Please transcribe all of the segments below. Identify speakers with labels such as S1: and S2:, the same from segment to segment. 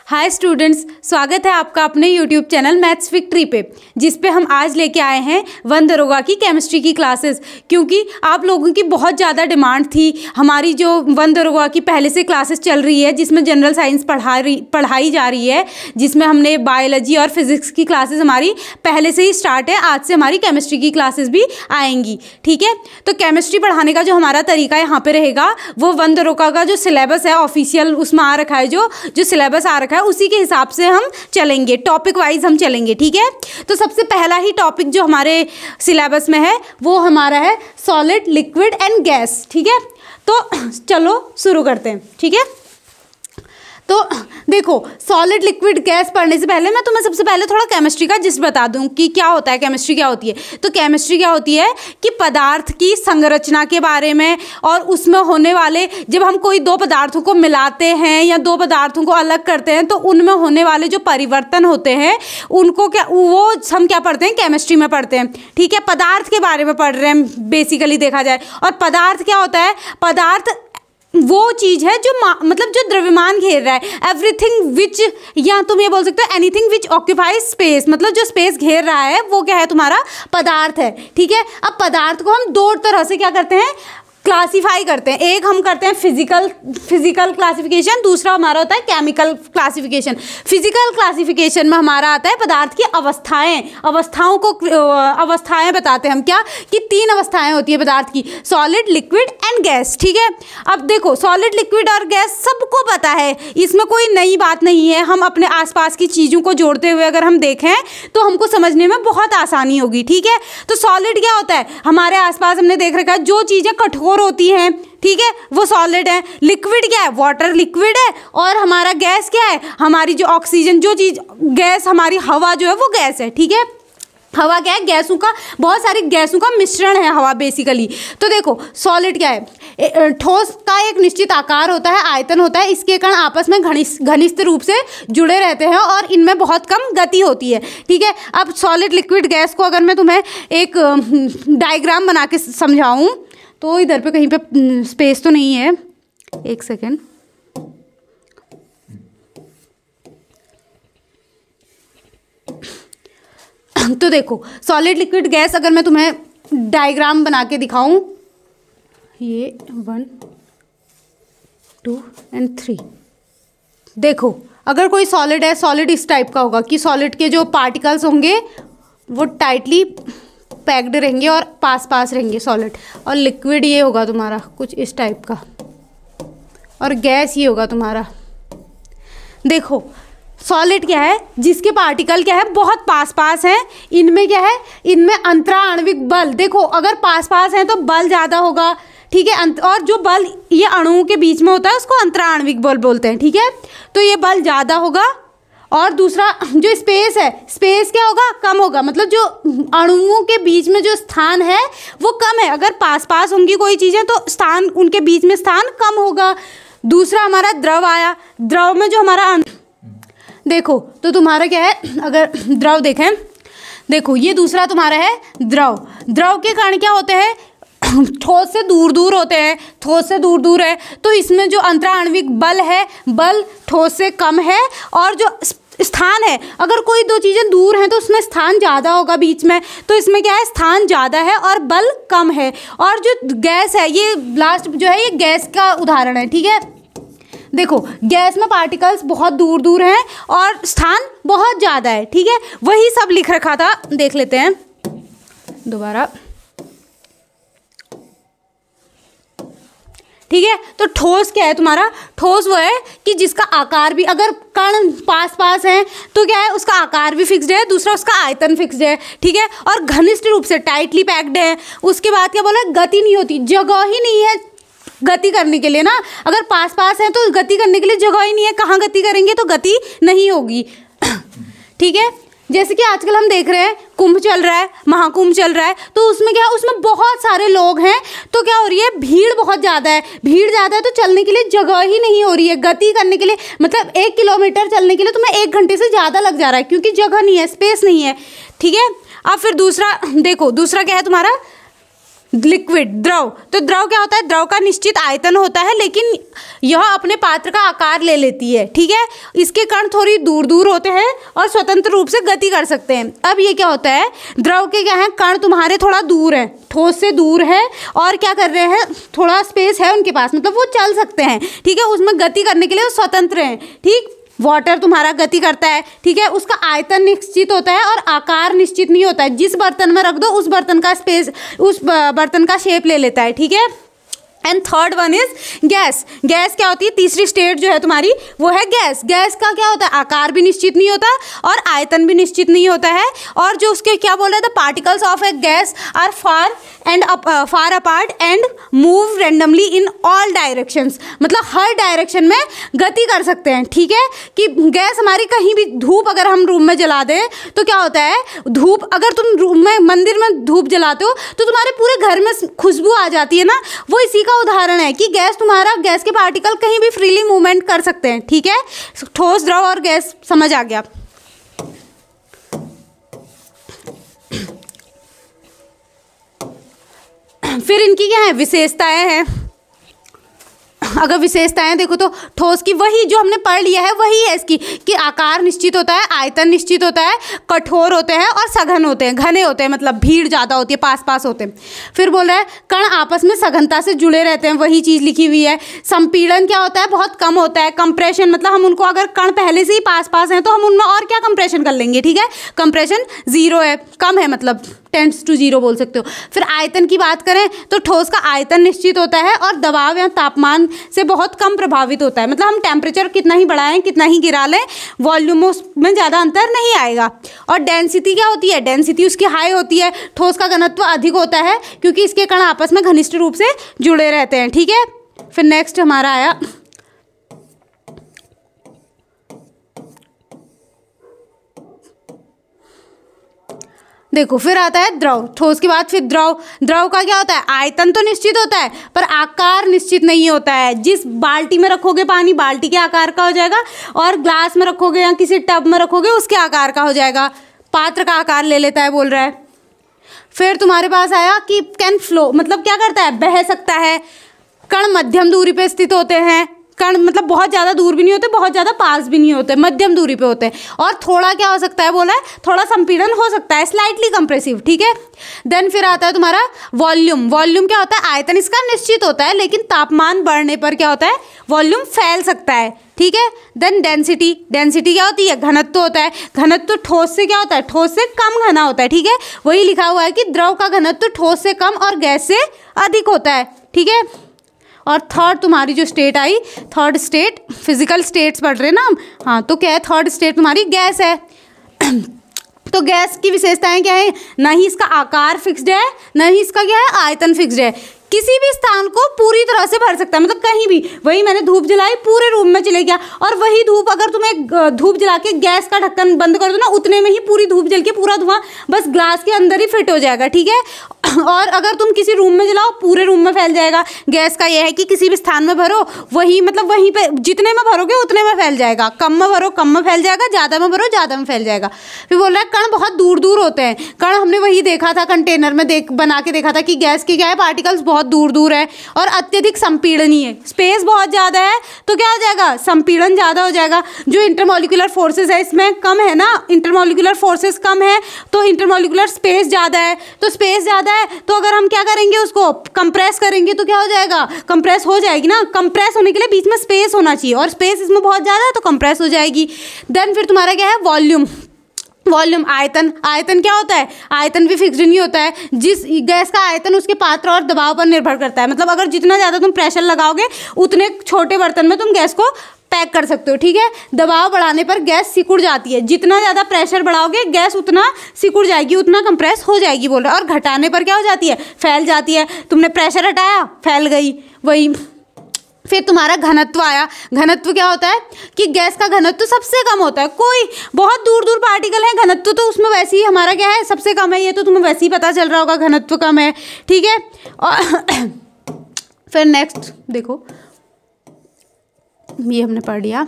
S1: Hi students, स्वागत है आपका अपने यूट्यूब चैनल मैथ्स विक्ट्री पे, जिस पे हम आज लेके आए हैं वन दरोगा की केमिस्ट्री की क्लासेस। क्योंकि आप लोगों की बहुत ज़्यादा डिमांड थी। हमारी जो वन दरोगा की पहले से क्लासेस चल रही है, जिसमें जनरल साइंस पढ़ाई जा रही है, जिसमें हमने बायोलॉजी और फिजिक्स की क्लासेस हमारी पहले से ही स्टार्ट है। आज से हमारी केमिस्ट्री की क्लासेस भी आएंगी। ठीक है, तो केमिस्ट्री पढ़ाने का जो हमारा तरीका यहाँ पे रहेगा, वो वन दरोगा का जो सिलेबस है ऑफिशियल उसमें आ रखा है, जो सिलेबस आ रखा है उसी के हिसाब से हम चलेंगे, टॉपिक वाइज हम चलेंगे। ठीक है, तो सबसे पहला ही टॉपिक जो हमारे सिलेबस में है वो हमारा है सॉलिड, लिक्विड एंड गैस। ठीक है, तो चलो शुरू करते हैं। ठीक है, तो देखो, सॉलिड, लिक्विड, गैस पढ़ने से पहले मैं तुम्हें सबसे पहले थोड़ा केमिस्ट्री का जिस्ट बता दूं कि क्या होता है, केमिस्ट्री क्या होती है। तो केमिस्ट्री क्या होती है कि पदार्थ की संरचना के बारे में, और उसमें होने वाले, जब हम कोई दो पदार्थों को मिलाते हैं या दो पदार्थों को अलग करते हैं, तो उनमें होने वाले जो परिवर्तन होते हैं उनको वो हम क्या पढ़ते हैं, केमिस्ट्री में पढ़ते हैं। ठीक है, पदार्थ के बारे में पढ़ रहे हैं बेसिकली देखा जाए। और पदार्थ क्या होता है, पदार्थ वो चीज़ है जो मतलब जो द्रव्यमान घेर रहा है, एवरीथिंग विच, या तुम ये बोल सकते हो एनीथिंग विच ऑक्यूपाइज स्पेस, मतलब जो स्पेस घेर रहा है वो क्या है, तुम्हारा पदार्थ है। ठीक है, अब पदार्थ को हम दो तरह से क्या करते हैं, क्लासीफाई करते हैं। एक हम करते हैं फिजिकल क्लासिफिकेशन, दूसरा हमारा होता है केमिकल क्लासिफिकेशन। फिजिकल क्लासिफिकेशन में हमारा आता है पदार्थ की अवस्थाएं बताते हैं हम, क्या कि तीन अवस्थाएं होती है पदार्थ की, सॉलिड, लिक्विड एंड गैस। ठीक है, अब देखो सॉलिड, लिक्विड और गैस सबको पता है, इसमें कोई नई बात नहीं है। हम अपने आसपास की चीज़ों को जोड़ते हुए अगर हम देखें तो हमको समझने में बहुत आसानी होगी। ठीक है, तो सॉलिड क्या होता है, हमारे आसपास हमने देख रखा है जो चीज़ें कठोर होती हैं, ठीक है, वो सॉलिड है। लिक्विड क्या है, वाटर लिक्विड है। और हमारा गैस क्या है, हमारी जो ऑक्सीजन, जो चीज़ गैस, हमारी हवा जो है वो गैस है। ठीक है, हवा क्या है, गैसों का, बहुत सारी गैसों का मिश्रण है हवा बेसिकली। तो देखो सॉलिड क्या है, ठोस का एक निश्चित आकार होता है, आयतन होता है, इसके कण आपस में घनिष्ठ रूप से जुड़े रहते हैं और इनमें बहुत कम गति होती है। ठीक है, अब सॉलिड, लिक्विड, गैस को अगर मैं तुम्हें एक डायग्राम बना के समझाऊं, तो इधर पे कहीं पे स्पेस तो नहीं है, एक सेकेंड। तो देखो सॉलिड, लिक्विड, गैस अगर मैं तुम्हें डायग्राम बना के दिखाऊं, ये 1 2 एंड 3। देखो अगर कोई सॉलिड है, सॉलिड इस टाइप का होगा कि सॉलिड के जो पार्टिकल्स होंगे वो टाइटली पैक्ड रहेंगे और पास पास रहेंगे सॉलिड। और लिक्विड ये होगा तुम्हारा कुछ इस टाइप का, और गैस ये होगा तुम्हारा। देखो सॉलिड क्या है, जिसके पार्टिकल क्या है, बहुत पास पास हैं। इनमें क्या है, इनमें अंतराण्विक बल, देखो अगर पास पास हैं तो बल ज़्यादा होगा। ठीक है, और जो बल ये अणुओं के बीच में होता है उसको अंतराण्विक बल बोलते हैं। ठीक है, तो ये बल ज़्यादा होगा। और दूसरा जो स्पेस है, स्पेस क्या होगा, कम होगा, मतलब जो अणुओं के बीच में जो स्थान है वो कम है। अगर पास पास होंगी कोई चीज़ें तो स्थान, उनके बीच में स्थान कम होगा। दूसरा हमारा द्रव आया, द्रव में जो हमारा देखो तो तुम्हारा क्या है, अगर द्रव देखें, देखो ये दूसरा तुम्हारा है द्रव। द्रव के कारण क्या होते हैं, ठोस से दूर दूर होते हैं, ठोस से दूर दूर है, तो इसमें जो अंतराण्विक बल है, बल ठोस से कम है। और जो स्थान है, अगर कोई दो चीज़ें दूर हैं तो उसमें स्थान ज़्यादा होगा बीच में, तो इसमें क्या है, स्थान ज़्यादा है और बल कम है। और जो गैस है, ये लास्ट जो है ये गैस का उदाहरण है। ठीक है, देखो गैस में पार्टिकल्स बहुत दूर दूर हैं और स्थान बहुत ज़्यादा है। ठीक है, वही सब लिख रखा था, देख लेते हैं दोबारा। ठीक है, तो ठोस क्या है तुम्हारा, ठोस वो है कि जिसका आकार भी, अगर कण पास पास हैं तो क्या है, उसका आकार भी फिक्स्ड है, दूसरा उसका आयतन फिक्स्ड है। ठीक है, और घनिष्ठ रूप से टाइटली पैक्ड है। उसके बाद क्या बोला, गति नहीं होती, जगह ही नहीं है गति करने के लिए ना। अगर पास पास है तो गति करने के लिए जगह ही नहीं है, कहाँ गति करेंगे, तो गति नहीं होगी। ठीक है, जैसे कि आजकल हम देख रहे हैं कुंभ चल रहा है, महाकुंभ चल रहा है, तो उसमें क्या है, उसमें बहुत सारे लोग हैं, तो क्या हो रही है, भीड़ बहुत ज़्यादा है। भीड़ ज़्यादा है तो चलने के लिए जगह ही नहीं हो रही है, गति करने के लिए, मतलब 1 किलोमीटर चलने के लिए तुम्हें 1 घंटे से ज़्यादा लग जा रहा है, क्योंकि जगह नहीं है, स्पेस नहीं है। ठीक है, अब फिर दूसरा देखो, दूसरा क्या है तुम्हारा, लिक्विड, द्रव। तो द्रव क्या होता है, द्रव का निश्चित आयतन होता है लेकिन यह अपने पात्र का आकार ले लेती है, ठीक है। इसके कण थोड़ी दूर दूर होते हैं और स्वतंत्र रूप से गति कर सकते हैं। अब ये क्या होता है, द्रव के क्या है, कण तुम्हारे थोड़ा दूर है, ठोस से दूर है और क्या कर रहे हैं, थोड़ा स्पेस है उनके पास, मतलब वो चल सकते हैं, ठीक है। उसमें गति करने के लिए वो स्वतंत्र हैं, ठीक। वाटर तुम्हारा गति करता है, ठीक है। उसका आयतन निश्चित होता है और आकार निश्चित नहीं होता है। जिस बर्तन में रख दो उस बर्तन का स्पेस, उस बर्तन का शेप ले लेता है, ठीक है। And third one is gas. Gas क्या होती है, तीसरी स्टेट जो है तुम्हारी वो है गैस। गैस का क्या होता है, आकार भी निश्चित नहीं होता और आयतन भी निश्चित नहीं होता है। और जो उसके क्या बोल रहे थे, particles of a gas are far apart and move randomly in all directions, मतलब हर डायरेक्शन में गति कर सकते हैं, ठीक है। कि गैस हमारी कहीं भी, धूप अगर हम रूम में जला दें तो क्या होता है, धूप अगर तुम रूम में, मंदिर में धूप जलाते हो तो तुम्हारे पूरे घर में खुशबू आ जाती है ना, वो इसी का उदाहरण है कि गैस तुम्हारा, गैस के पार्टिकल कहीं भी फ्रीली मूवमेंट कर सकते हैं, ठीक है। ठोस, द्रव और गैस समझ आ गया। फिर इनकी क्या है, विशेषताएं हैं। अगर विशेषताएं देखो तो ठोस की वही जो हमने पढ़ लिया है वही है इसकी, कि आकार निश्चित होता है, आयतन निश्चित होता है, कठोर होते हैं और सघन होते हैं, घने होते हैं, मतलब भीड़ ज़्यादा होती है, पास पास होते हैं। फिर बोल रहा है कण आपस में सघनता से जुड़े रहते हैं, वही चीज़ लिखी हुई है। संपीड़न क्या होता है, बहुत कम होता है। कंप्रेशन मतलब हम उनको, अगर कण पहले से ही पास पास हैं तो हम उनमें और क्या कंप्रेशन कर लेंगे, ठीक है। कंप्रेशन जीरो है, कम है, मतलब टेंड्स टू जीरो बोल सकते हो। फिर आयतन की बात करें तो ठोस का आयतन निश्चित होता है और दबाव या तापमान से बहुत कम प्रभावित होता है, मतलब हम टेम्परेचर कितना ही बढ़ाएं, कितना ही गिरा लें, वॉल्यूम में ज़्यादा अंतर नहीं आएगा। और डेंसिटी क्या होती है, डेंसिटी उसकी हाई होती है। ठोस का घनत्व अधिक होता है क्योंकि इसके कण आपस में घनिष्ठ रूप से जुड़े रहते हैं, ठीक है। फिर नेक्स्ट हमारा आया देखो, फिर आता है द्रव। ठोस के बाद फिर द्रव। द्रव का क्या होता है, आयतन तो निश्चित होता है पर आकार निश्चित नहीं होता है। जिस बाल्टी में रखोगे पानी, बाल्टी के आकार का हो जाएगा, और ग्लास में रखोगे या किसी टब में रखोगे उसके आकार का हो जाएगा, पात्र का आकार ले लेता है बोल रहा है। फिर तुम्हारे पास आया कि कैन फ्लो, मतलब क्या करता है, बह सकता है। कण मध्यम दूरी पे स्थित होते हैं। कण मतलब बहुत ज़्यादा दूर भी नहीं होते, बहुत ज़्यादा पास भी नहीं होते, मध्यम दूरी पे होते हैं। और थोड़ा क्या हो सकता है बोला है, थोड़ा संपीड़न हो सकता है, स्लाइटली कंप्रेसिव, ठीक है। देन फिर आता है तुम्हारा वॉल्यूम। वॉल्यूम क्या होता है, आयतन इसका निश्चित होता है लेकिन तापमान बढ़ने पर क्या होता है, वॉल्यूम फैल सकता है, ठीक है। Then density. डेंसिटी क्या होती है, घनत्व होता है। घनत्व ठोस से क्या होता है, ठोस से कम घना होता है, ठीक है। वही लिखा हुआ है कि द्रव का घनत्व ठोस से कम और गैस से अधिक होता है, ठीक है। और थर्ड तुम्हारी जो स्टेट आई, थर्ड स्टेट, फिजिकल स्टेट्स पढ़ रहे हैं ना हम, हाँ, तो क्या है, थर्ड स्टेट तुम्हारी गैस है। तो गैस की विशेषताएं क्या है, ना ही इसका आकार फिक्स्ड है, ना ही इसका क्या है, आयतन फिक्स्ड है। किसी भी स्थान को पूरी तरह से भर सकता है, मतलब कहीं भी, वही मैंने धूप जलाई पूरे रूम में चले गया, और वही धूप अगर तुम्हें धूप जला के गैस का ढक्कन बंद कर दो ना, उतने में ही पूरी धूप जल के पूरा धुआं बस ग्लास के अंदर ही फिट हो जाएगा, ठीक है। और अगर तुम किसी रूम में जलाओ पूरे रूम में फैल जाएगा। गैस का यह है कि किसी भी स्थान में भरो, वही मतलब वहीं पे जितने में भरोगे उतने में फैल जाएगा, कम में भरो कम में फैल जाएगा, ज़्यादा में भरो ज़्यादा में फैल जाएगा। फिर बोल रहा है कण बहुत दूर दूर होते हैं। कण हमने वही देखा था, कंटेनर में बना के देखा था कि गैस के क्या है, पार्टिकल्स बहुत दूर दूर है और अत्यधिक संपीड़नीय है। स्पेस बहुत ज़्यादा है तो क्या हो जाएगा, संपीड़न ज़्यादा हो जाएगा। जो इंटरमोलिकुलर फोर्सेस है इसमें कम है ना, इंटरमोलिकुलर फोर्सेस कम है तो इंटरमोलिकुलर स्पेस ज़्यादा है, तो स्पेस ज़्यादा है तो अगर हम क्या करेंगे, उसको कंप्रेस करेंगे तो क्या हो जाएगा, कंप्रेस हो जाएगी ना। कंप्रेस होने के लिए बीच में स्पेस होना चाहिए और स्पेस इसमें बहुत ज़्यादा है तो कंप्रेस हो जाएगी। देन फिर तुम्हारा क्या है, वॉल्यूम। वॉल्यूम, आयतन। आयतन क्या होता है, आयतन भी फिक्स्ड नहीं होता है। जिस गैस का आयतन उसके पात्र और दबाव पर निर्भर करता है, मतलब अगर जितना ज़्यादा तुम प्रेशर लगाओगे उतने छोटे बर्तन में तुम गैस को पैक कर सकते हो, ठीक है। दबाव बढ़ाने पर गैस सिकुड़ जाती है, जितना ज़्यादा प्रेशर बढ़ाओगे गैस उतना सिकुड़ जाएगी, उतना कंप्रेस हो जाएगी बोल रहा है। और घटाने पर क्या हो जाती है, फैल जाती है। तुमने प्रेशर हटाया, फैल गई, वही। फिर तुम्हारा घनत्व आया। घनत्व क्या होता है कि गैस का घनत्व सबसे कम होता है। कोई बहुत दूर दूर पार्टिकल है, घनत्व तो उसमें वैसे ही हमारा क्या है, सबसे कम है। ये तो तुम्हें वैसे ही पता चल रहा होगा, घनत्व कम है, ठीक है। और फिर नेक्स्ट देखो, ये हमने पढ़ लिया।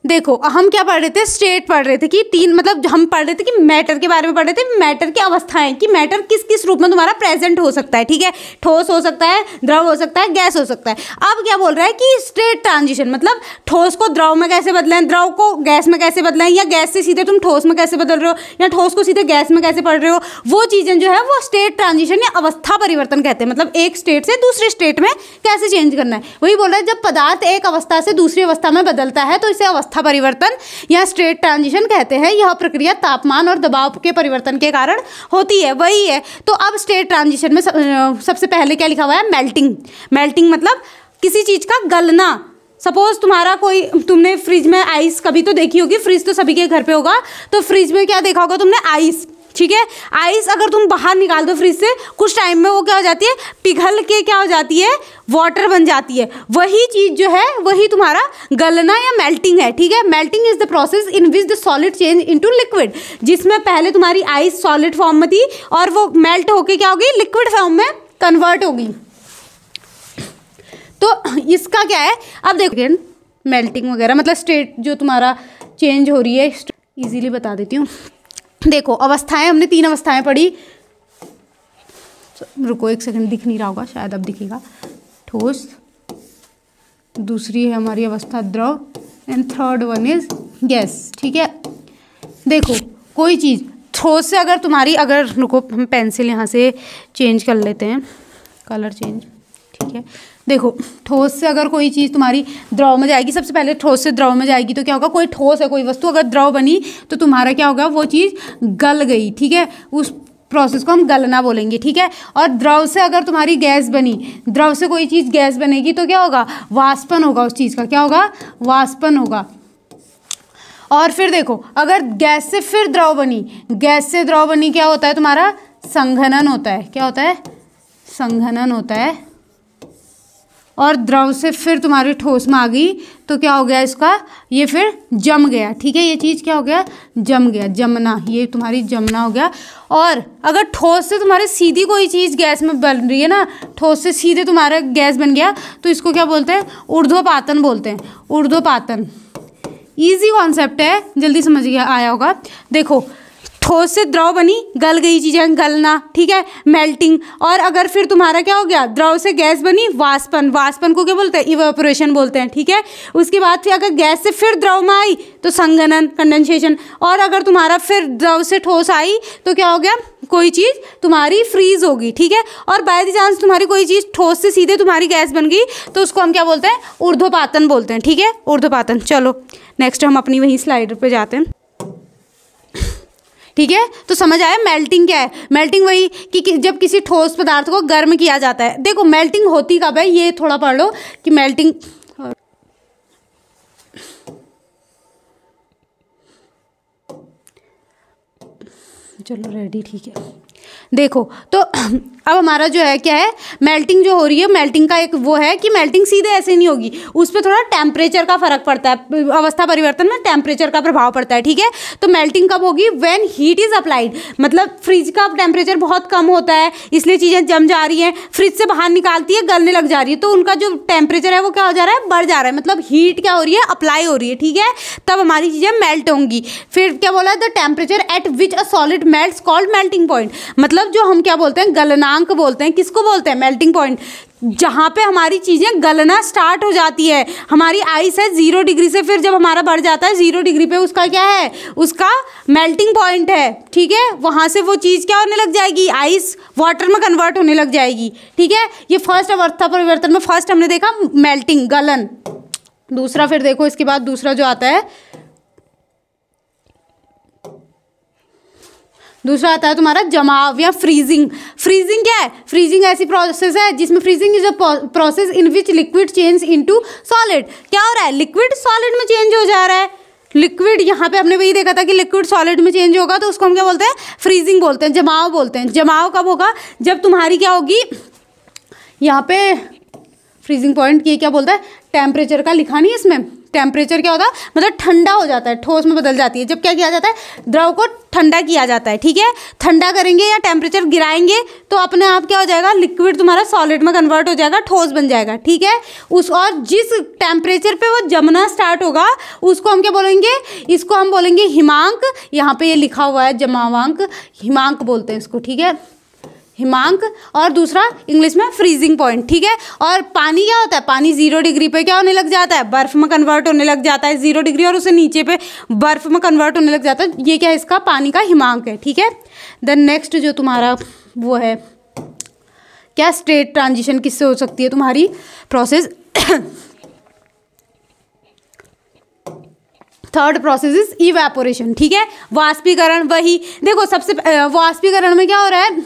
S1: देखो हम क्या पढ़ रहे थे, स्टेट पढ़ रहे थे कि तीन, मतलब हम पढ़ रहे थे कि मैटर के बारे में पढ़ रहे थे, मैटर की अवस्थाएं, कि मैटर किस किस रूप में तुम्हारा प्रेजेंट हो सकता है, ठीक है। ठोस हो सकता है, द्रव हो सकता है, गैस हो सकता है। अब क्या बोल रहा है कि स्टेट ट्रांजिशन, मतलब ठोस को द्रव में कैसे बदलें, द्रव को गैस में कैसे बदलें, या गैस से सीधे तुम ठोस में कैसे बदल रहे हो, या ठोस को सीधे गैस में कैसे पढ़ रहे हो, वो चीज़ें जो है वो स्टेट ट्रांजिशन या अवस्था परिवर्तन कहते हैं। मतलब एक स्टेट से दूसरे स्टेट में कैसे चेंज करना है, वही बोल रहा है। जब पदार्थ एक अवस्था से दूसरी अवस्था में बदलता है तो इसे अवस्था परिवर्तन या स्टेट ट्रांजिशन कहते हैं। यह प्रक्रिया तापमान और दबाव के परिवर्तन के कारण होती है, वही है। तो अब स्टेट ट्रांजिशन में सबसे पहले क्या लिखा हुआ है, मेल्टिंग। मेल्टिंग मतलब किसी चीज़ का गलना। सपोज तुम्हारा कोई, तुमने फ्रिज में आइस कभी तो देखी होगी, फ्रिज तो सभी के घर पे होगा, तो फ्रिज में क्या देखा होगा तुमने, आइस, ठीक है। आइस अगर तुम बाहर निकाल दो फ्रिज से, कुछ टाइम में वो क्या हो जाती है, पिघल के क्या हो जाती है, वाटर बन जाती है। वही चीज़ जो है वही तुम्हारा गलना या मेल्टिंग है, ठीक है। Melting is the process in which the solid change into liquid, जिसमें पहले तुम्हारी आइस सॉलिड फॉर्म में थी और वो मेल्ट होके क्या होगी, लिक्विड फॉर्म में कन्वर्ट होगी। तो इसका क्या है, अब देखो मेल्टिंग वगैरह मतलब स्टेट जो तुम्हारा चेंज हो रही है, इजीली बता देती हूँ। देखो अवस्थाएं, हमने 3 अवस्थाएं पढ़ी। रुको एक सेकंड, दिख नहीं रहा होगा, शायद अब दिखेगा। ठोस, दूसरी है हमारी अवस्था द्रव, and third one is gas, ठीक है। देखो कोई चीज़ ठोस से अगर तुम्हारी, अगर रुको हम पेंसिल यहाँ से चेंज कर लेते हैं, कलर चेंज, ठीक है। देखो ठोस से अगर कोई चीज़ तुम्हारी द्रव में जाएगी, सबसे पहले ठोस से द्रव में जाएगी तो क्या होगा, कोई ठोस है कोई वस्तु अगर द्रव बनी तो तुम्हारा क्या होगा, वो चीज़ गल गई, ठीक है। उस प्रोसेस को हम गलना बोलेंगे, ठीक है। और द्रव से अगर तुम्हारी गैस बनी, द्रव से कोई चीज़ गैस बनेगी तो क्या होगा, वाष्पन होगा उस चीज़ का, क्या होगा, वाष्पन होगा। और फिर देखो अगर गैस से फिर द्रव बनी, गैस से द्रव बनी, क्या होता है तुम्हारा, संघनन होता है। क्या होता है, संघनन होता है। और द्रव से फिर तुम्हारी ठोस में आ गई तो क्या हो गया इसका, ये फिर जम गया, ठीक है। ये चीज़ क्या हो गया, जम गया, जमना, ये तुम्हारी जमना हो गया। और अगर ठोस से तुम्हारे सीधी कोई चीज़ गैस में बन रही है ना, ठोस से सीधे तुम्हारा गैस बन गया तो इसको क्या बोलते हैं, ऊर्ध्वपातन बोलते हैं, ऊर्ध्वपातन। ईजी कॉन्सेप्ट है, जल्दी समझ गया आया होगा। देखो ठोस से द्रव बनी, गल गई चीज़ें, गलना, ठीक है, मेल्टिंग। और अगर फिर तुम्हारा क्या हो गया, द्रव से गैस बनी, वाष्पन। वाष्पन को क्या बोलते हैं, इवेपोरेशन बोलते हैं, ठीक है। उसके बाद फिर अगर गैस से फिर द्रव में आई तो संघनन, कंडेंसेशन। और अगर तुम्हारा फिर द्रव से ठोस आई तो क्या हो गया, कोई चीज़ तुम्हारी फ्रीज होगी, ठीक है। और बाय द चांस तुम्हारी कोई चीज़ ठोस से सीधे तुम्हारी गैस बन गई तो उसको हम क्या बोलते हैं, ऊर्ध्वपातन बोलते हैं, ठीक है, ऊर्ध्वपातन। चलो नेक्स्ट हम अपनी वही स्लाइड पे जाते हैं, ठीक है। तो समझ आया मेल्टिंग क्या है। मेल्टिंग वही कि जब किसी ठोस पदार्थ को गर्म किया जाता है। देखो मेल्टिंग होती कब है, ये थोड़ा पढ़ लो कि मेल्टिंग, चलो रेडी, ठीक है। देखो तो अब हमारा जो है क्या है, मेल्टिंग जो हो रही है, मेल्टिंग का एक वो है कि मेल्टिंग सीधे ऐसे नहीं होगी, उस पर थोड़ा टेम्परेचर का फर्क पड़ता है, अवस्था परिवर्तन में टेम्परेचर का प्रभाव पड़ता है, ठीक है। तो मेल्टिंग कब होगी, व्हेन हीट इज अप्लाइड, मतलब फ्रिज का टेम्परेचर बहुत कम होता है इसलिए चीज़ें जम जा रही हैं, फ्रिज से बाहर निकालती है, गलने लग जा रही है, तो उनका जो टेम्परेचर है वो क्या हो जा रहा है, बढ़ जा रहा है, मतलब हीट क्या हो रही है, अप्लाई हो रही है, ठीक है। तब हमारी चीज़ें मेल्ट होंगी। फिर क्या बोला, the temperature at which a solid melts called melting point, मतलब जो हम क्या बोलते हैं, गलनांक बोलते हैं। किसको बोलते हैं, मेल्टिंग पॉइंट, जहाँ पे हमारी चीज़ें गलना स्टार्ट हो जाती है। हमारी आइस है 0 डिग्री से, फिर जब हमारा बढ़ जाता है 0 डिग्री पे, उसका क्या है, उसका मेल्टिंग पॉइंट है, ठीक है। वहाँ से वो चीज़ क्या होने लग जाएगी, आइस वाटर में कन्वर्ट होने लग जाएगी, ठीक है। ये फर्स्ट अवस्था परिवर्तन में फर्स्ट हमने देखा मेल्टिंग, गलन। दूसरा फिर देखो इसके बाद दूसरा जो आता है, दूसरा आता है तुम्हारा जमाव या फ्रीजिंग। फ्रीजिंग क्या है, फ्रीजिंग ऐसी प्रोसेस है जिसमें, freezing is a process in which liquid change into solid. क्या हो रहा है, लिक्विड सॉलिड में चेंज हो जा रहा है। लिक्विड, यहाँ पे हमने वही देखा था कि लिक्विड सॉलिड में चेंज होगा तो उसको हम क्या बोलते हैं, फ्रीजिंग बोलते हैं, जमाव बोलते हैं। जमाव कब होगा, जब तुम्हारी क्या होगी, यहाँ पे फ्रीजिंग पॉइंट ये क्या बोलता है, टेम्परेचर का लिखा नहीं इसमें, टेम्परेचर क्या होता है, मतलब ठंडा हो जाता है, ठोस में बदल जाती है। जब क्या किया जाता है, द्रव को ठंडा किया जाता है, ठीक है। ठंडा करेंगे या टेम्परेचर गिराएंगे तो अपने आप क्या हो जाएगा, लिक्विड तुम्हारा सॉलिड में कन्वर्ट हो जाएगा, ठोस बन जाएगा, ठीक है। उस और जिस टेम्परेचर पे वो जमना स्टार्ट होगा उसको हम क्या बोलेंगे, इसको हम बोलेंगे हिमांक। यहाँ पे ये लिखा हुआ है जमावांक, हिमांक बोलते हैं इसको, ठीक है, हिमांक। और दूसरा इंग्लिश में फ्रीजिंग पॉइंट, ठीक है। और पानी क्या होता है, पानी 0 डिग्री पे क्या होने लग जाता है, बर्फ में कन्वर्ट होने लग जाता है 0 डिग्री, और उसे नीचे पे बर्फ में कन्वर्ट होने लग जाता है। ये क्या है, इसका पानी का हिमांक है, ठीक है। देन नेक्स्ट जो तुम्हारा वो है क्या, स्टेट ट्रांजिशन किससे हो सकती है तुम्हारी process. Third process is evaporation, ठीक है, वाष्पीकरण। वही देखो सबसे वाष्पीकरण में क्या हो रहा है,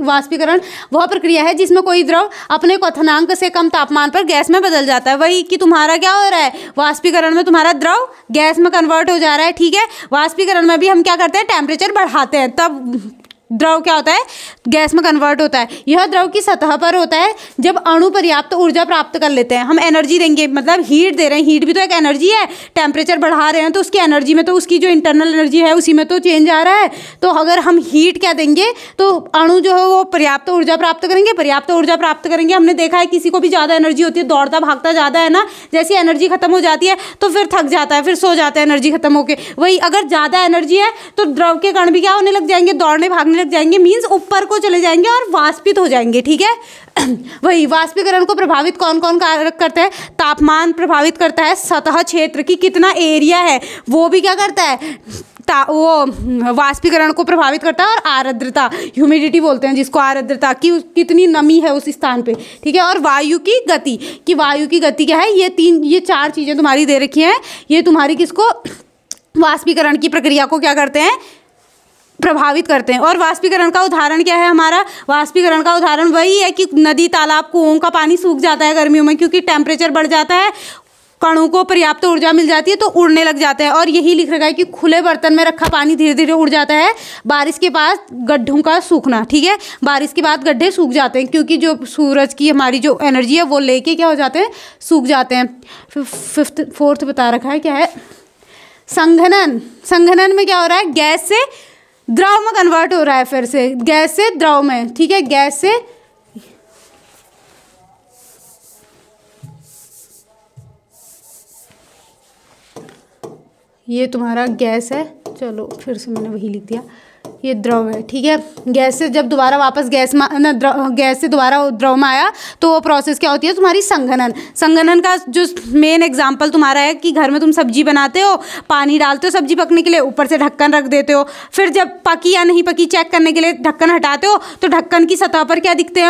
S1: वाष्पीकरण वह प्रक्रिया है जिसमें कोई द्रव अपने क्वथनांक से कम तापमान पर गैस में बदल जाता है। वही कि तुम्हारा क्या हो रहा है, वाष्पीकरण में तुम्हारा द्रव गैस में कन्वर्ट हो जा रहा है, ठीक है। वाष्पीकरण में भी हम क्या करते हैं, टेम्परेचर बढ़ाते हैं, तब द्रव क्या होता है, गैस में कन्वर्ट होता है। यह द्रव की सतह पर होता है जब अणु पर्याप्त ऊर्जा प्राप्त कर लेते हैं। हम एनर्जी देंगे, मतलब हीट दे रहे हैं, हीट भी तो एक एनर्जी है। टेम्परेचर बढ़ा रहे हैं तो उसकी एनर्जी में तो उसकी जो इंटरनल एनर्जी है उसी में तो चेंज आ रहा है। तो अगर हम हीट क्या देंगे तो अणु जो है वो पर्याप्त ऊर्जा प्राप्त करेंगे, पर्याप्त ऊर्जा प्राप्त करेंगे। हमने देखा है किसी को भी ज़्यादा एनर्जी होती है, दौड़ता भागता ज़्यादा है ना, जैसी एनर्जी खत्म हो जाती है तो फिर थक जाता है, फिर सो जाता है एनर्जी खत्म होकर। वही अगर ज़्यादा एनर्जी है तो द्रव के कण भी क्या होने लग जाएंगे, दौड़ने भागने लग जाएंगे, मीन्स ऊपर को चले जाएंगे और वाष्पित हो जाएंगे, ठीक है। वही वाष्पीकरण को प्रभावित कौन कौन कारक करते हैं, तापमान प्रभावित करता है, सतह क्षेत्र की कितना एरिया है वो भी क्या करता है, वो वाष्पीकरण को प्रभावित करता है। और आर्द्रता, ह्यूमिडिटी बोलते हैं जिसको, आर्द्रता की कितनी नमी है उस स्थान पे, ठीक है। और वायु की गति, कि वायु की गति क्या है, ये 4 चीज़ें तुम्हारी दे रखी हैं। ये तुम्हारी किसको, वाष्पीकरण की प्रक्रिया को क्या करते हैं, प्रभावित करते हैं। और वाष्पीकरण का उदाहरण क्या है हमारा, वाष्पीकरण का उदाहरण वही है कि नदी तालाब कुओं का पानी सूख जाता है गर्मियों में, क्योंकि टेम्परेचर बढ़ जाता है, कणों को पर्याप्त ऊर्जा मिल जाती है तो उड़ने लग जाते हैं। और यही लिख रखा है कि खुले बर्तन में रखा पानी धीरे धीरे उड़ जाता है। बारिश के बाद गड्ढों का सूखना, ठीक है, बारिश के बाद गड्ढे सूख जाते हैं क्योंकि जो सूरज की हमारी जो एनर्जी है वो लेके क्या हो जाते हैं, सूख जाते हैं। फोर्थ बता रखा है क्या है, संघनन। संघनन में क्या हो रहा है, गैस से द्रव में कन्वर्ट हो रहा है, फिर से गैस से द्रव में, ठीक है, गैस से ये तुम्हारा गैस है, चलो फिर से मैंने वही लिख दिया, ये द्रव है, ठीक है। गैस से जब दोबारा वापस गैस में गैस से दोबारा द्रव में आया तो वो प्रोसेस क्या होती है तुम्हारी, संघनन। संघनन का जो मेन एग्जांपल तुम्हारा है कि घर में तुम सब्जी बनाते हो, पानी डालते हो सब्जी पकने के लिए, ऊपर से ढक्कन रख देते हो, फिर जब पकी या नहीं पकी चेक करने के लिए ढक्कन हटाते हो तो ढक्कन की सतह पर क्या दिखते हैं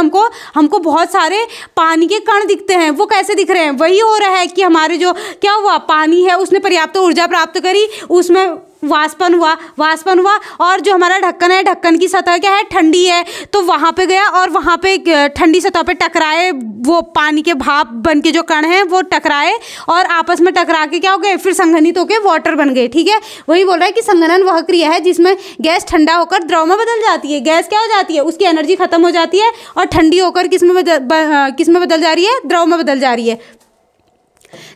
S1: हमको बहुत सारे पानी के कण दिखते हैं। वो कैसे दिख रहे हैं, वही हो रहा है कि हमारे जो क्या हुआ, पानी है उसने पर्याप्त ऊर्जा प्राप्त करी, उसमें वाष्पन हुआ और जो हमारा ढक्कन है, ढक्कन की सतह क्या है, ठंडी है, तो वहाँ पे गया और वहाँ पे ठंडी सतह पे टकराए, वो पानी के भाप बन के जो कण हैं वो टकराए और आपस में टकरा के क्या हो गए, फिर संघनित होकर वाटर बन गए, ठीक है। वही बोल रहा है कि संघनन वह क्रिया है जिसमें गैस ठंडा होकर द्रव में बदल जाती है। गैस क्या हो जाती है, उसकी एनर्जी खत्म हो जाती है और ठंडी होकर किस में बदल जा रही है, द्रव में बदल जा रही है।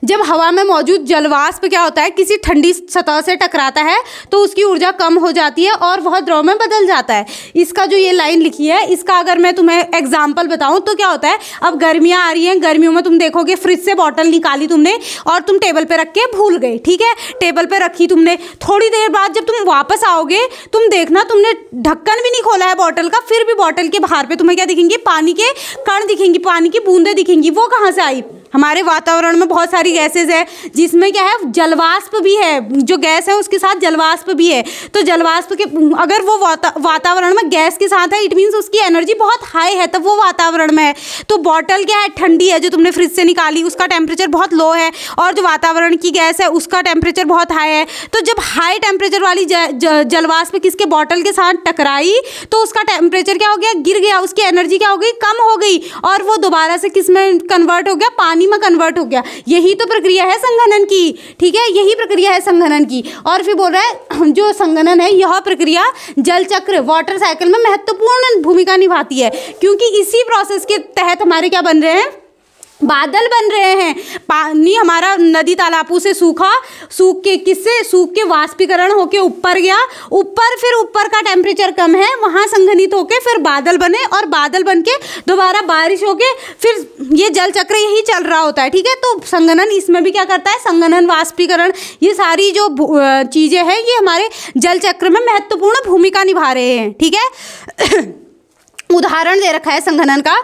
S1: जब हवा में मौजूद जलवाष्प क्या होता है, किसी ठंडी सतह से टकराता है तो उसकी ऊर्जा कम हो जाती है और वह द्रव में बदल जाता है। इसका जो ये लाइन लिखी है, इसका अगर मैं तुम्हें एग्जांपल बताऊं तो क्या होता है, अब गर्मियां आ रही हैं, गर्मियों में तुम देखोगे फ्रिज से बॉटल निकाली तुमने और तुम टेबल पे रख के भूल गए, ठीक है, टेबल पे रखी तुमने, थोड़ी देर बाद जब तुम वापस आओगे तुम देखना तुमने ढक्कन भी नहीं खोला है बॉटल का, फिर भी बॉटल के बाहर पे तुम्हें क्या दिखेंगे, पानी के कण दिखेंगी, पानी की बूंदें दिखेंगी। वो कहाँ से आई, हमारे वातावरण में बहुत सारी गैसेज है जिसमें क्या है, जलवाष्प भी है, जो गैस है उसके साथ जलवाष्प भी है। तो जलवाष्प के अगर वो वातावरण में गैस के साथ है, इट मीन्स उसकी एनर्जी बहुत हाई है, तब वो वातावरण में है। तो बॉटल क्या है, ठंडी है, जो तुमने फ्रिज से निकाली उसका टेम्परेचर बहुत लो है और जो वातावरण की गैस है उसका टेम्परेचर बहुत हाई है। तो जब हाई टेम्परेचर वाली जलवाष्प किसके, बॉटल के साथ टकराई तो उसका टेम्परेचर क्या हो गया, गिर गया, उसकी एनर्जी क्या हो गई, कम हो गई और वो दोबारा से किस में कन्वर्ट हो गया, पानी में कन्वर्ट हो गया। यही तो प्रक्रिया है संघनन की, ठीक है, यही प्रक्रिया है संघनन की। और फिर बोल रहा है जो संघनन है यह प्रक्रिया जल चक्र, वाटर साइकिल में महत्वपूर्ण भूमिका निभाती है, क्योंकि इसी प्रोसेस के तहत हमारे क्या बन रहे हैं, बादल बन रहे हैं, पानी हमारा नदी तालाबों से सूख के वाष्पीकरण होके ऊपर गया, ऊपर फिर ऊपर का टेम्परेचर कम है, वहाँ संघनित होके फिर बादल बने और बादल बन के दोबारा बारिश होके फिर ये जल चक्र यही चल रहा होता है। ठीक है, तो संघनन इसमें भी क्या करता है, संघनन, वाष्पीकरण, ये सारी जो चीज़ें हैं ये हमारे जल चक्र में महत्वपूर्ण भूमिका निभा रहे हैं। ठीक है, उदाहरण दे रखा है संघनन का,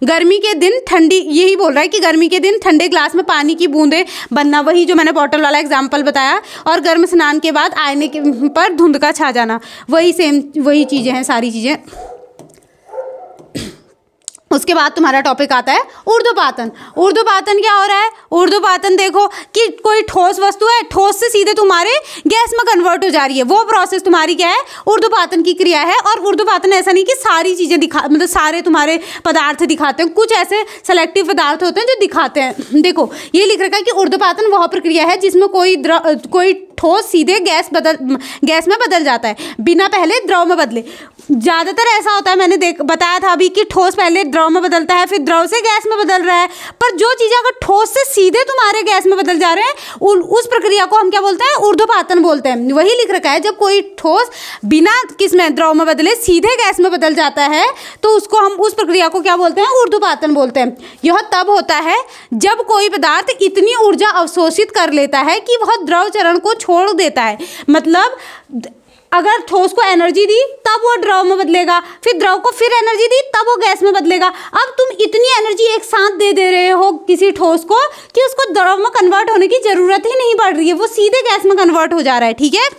S1: गर्मी के दिन ठंडी, यही बोल रहा है कि गर्मी के दिन ठंडे ग्लास में पानी की बूंदें बनना, वही जो मैंने बॉटल वाला एग्जाम्पल बताया, और गर्म स्नान के बाद आईने के पर धुंध का छा जाना, वही सेम वही चीज़ें हैं, सारी चीज़ें। उसके बाद तुम्हारा टॉपिक आता है ऊर्ध्वपातन। ऊर्ध्वपातन क्या हो रहा है, ऊर्ध्वपातन देखो कि कोई ठोस वस्तु है, ठोस से सीधे तुम्हारे गैस में कन्वर्ट हो जा रही है, वो प्रोसेस तुम्हारी क्या है, ऊर्ध्वपातन की क्रिया है। और ऊर्ध्वपातन ऐसा नहीं कि सारी चीज़ें मतलब सारे तुम्हारे पदार्थ दिखाते हैं, कुछ ऐसे सेलेक्टिव पदार्थ होते हैं जो दिखाते हैं। देखो ये लिख रखा है कि ऊर्ध्वपातन वह प्रक्रिया है जिसमें कोई ठोस सीधे गैस में बदल जाता है बिना पहले द्रव में बदले। ज़्यादातर ऐसा होता है, मैंने बताया था अभी कि ठोस पहले द्रव में बदलता है, फिर द्रव से गैस में बदल रहा है, पर जो चीज़ें अगर ठोस से सीधे तुम्हारे गैस में बदल जा रहे हैं उस प्रक्रिया को हम क्या बोलते हैं, ऊर्ध्वपातन बोलते हैं। वही लिख रखा है, जब कोई ठोस बिना किसमें द्रव में बदले सीधे गैस में बदल जाता है तो उसको हम उस प्रक्रिया को क्या बोलते हैं, ऊर्ध्वपातन बोलते हैं। यह तब होता है जब कोई पदार्थ इतनी ऊर्जा अवशोषित कर लेता है कि वह द्रव चरण को छोड़ देता है। मतलब अगर ठोस को एनर्जी दी तब वो द्रव में बदलेगा, फिर द्रव को फिर एनर्जी दी तब वो गैस में बदलेगा। अब तुम इतनी एनर्जी एक साथ दे रहे हो किसी ठोस को कि उसको द्रव में कन्वर्ट होने की जरूरत ही नहीं पड़ रही है, वो सीधे गैस में कन्वर्ट हो जा रहा है। ठीक है,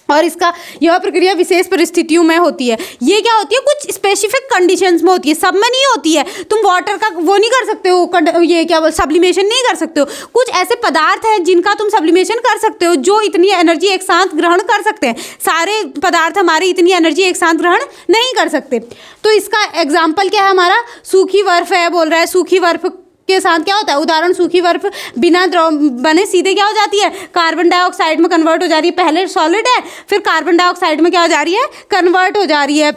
S1: और इसका यह प्रक्रिया विशेष परिस्थितियों में होती है। ये क्या होती है, कुछ स्पेसिफिक कंडीशंस में होती है, सब में नहीं होती है। तुम वाटर का वो नहीं कर सकते हो, ये क्या सब्लिमेशन नहीं कर सकते हो। कुछ ऐसे पदार्थ हैं जिनका तुम सब्लिमेशन कर सकते हो जो इतनी एनर्जी एक साथ ग्रहण कर सकते हैं। सारे पदार्थ हमारी इतनी एनर्जी एक साथ ग्रहण नहीं कर सकते। तो इसका एग्जाम्पल क्या है, हमारा सूखी बर्फ है, बोल रहा है सूखी बर्फ के साथ क्या होता है, उदाहरण सूखी बर्फ बिना द्रव बने सीधे क्या हो जाती है, कार्बन डाइऑक्साइड में कन्वर्ट हो जा रही है। पहले सॉलिड है, फिर कार्बन डाइऑक्साइड में क्या हो जा रही है, कन्वर्ट हो जा रही है।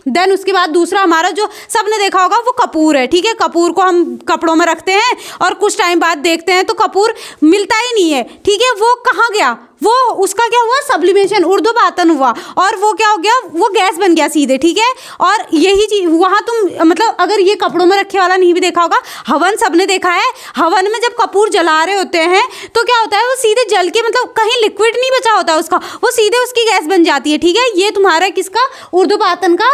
S1: देन उसके बाद दूसरा हमारा जो सबने देखा होगा वो कपूर है। ठीक है, कपूर को हम कपड़ों में रखते हैं और कुछ टाइम बाद देखते हैं तो कपूर मिलता ही नहीं है। ठीक है, वो कहाँ गया, वो उसका क्या हुआ, सब्लिमेशन, ऊर्ध्वपातन हुआ और वो क्या हो गया, वो गैस बन गया सीधे। ठीक है, और यही चीज वहाँ तुम मतलब अगर ये कपड़ों में रखे वाला नहीं भी देखा होगा, हवन सबने देखा है। हवन में जब कपूर जला रहे होते हैं तो क्या होता है, वो सीधे जल के मतलब कहीं लिक्विड नहीं बचा होता उसका, वो सीधे उसकी गैस बन जाती है। ठीक है, ये तुम्हारा किसका, ऊर्ध्वपातन का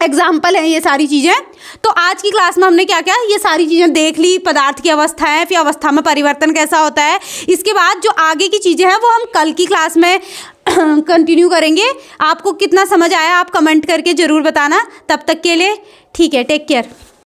S1: एग्जाम्पल है ये सारी चीज़ें। तो आज की क्लास में हमने क्या क्या ये सारी चीज़ें देख ली, पदार्थ की अवस्था है, फिर अवस्था में परिवर्तन कैसा होता है। इसके बाद जो आगे की चीज़ें हैं वो हम कल की क्लास में कंटिन्यू करेंगे। आपको कितना समझ आया आप कमेंट करके ज़रूर बताना। तब तक के लिए ठीक है, टेक केयर।